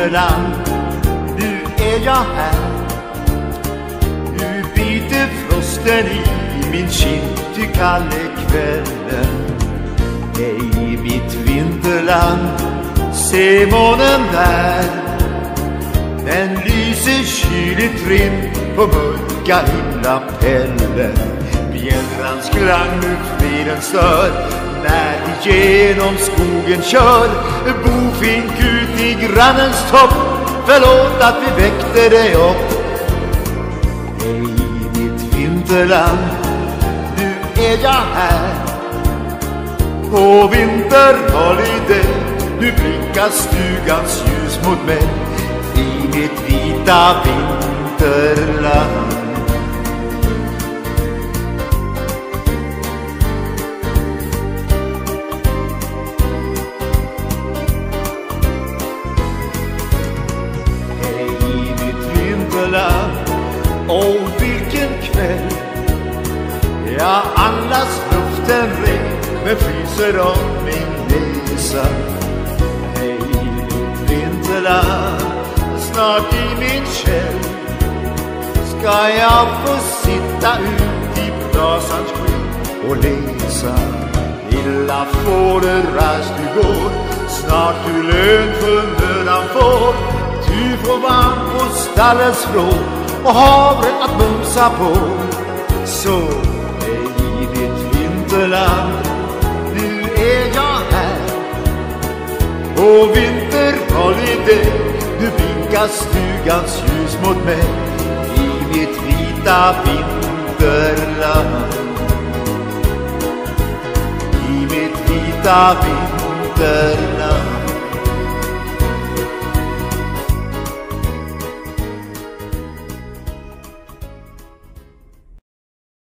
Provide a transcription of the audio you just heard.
vinterland. Nu är jag här. Nu biter frosten i min kind, ty kall är kvällen. Hej mitt vinterland, se månen där. Den lyser kyligt rim på mörka himlapellen. Bjällrans klang nu friden stör när igenom skogen kör. Bofink ut i grannens topp, förlåt att vi väckte dig upp. Hej mitt vinterland, nu är jag här. På vinterholiday, nu blickar stugans ljus mot mig. I mitt vita vinterland. Hej mitt vinterland, åh vilken kväll. Jag andas luften ren, men fryser om min näsa. Hej mitt vinterland, snart i min käll ska jag få sitta ut i brasans sken och läsa. Lilla fåderrast du går, snart du lön för mödan får. Du får vann på stallets vrå och havre att mumsa på. Så hej ditt vinterland, nu är jag här. På vinterholiday, nu blinkar stugans ljus mot mig. I mitt vita vinterland. I mitt vita vinterland.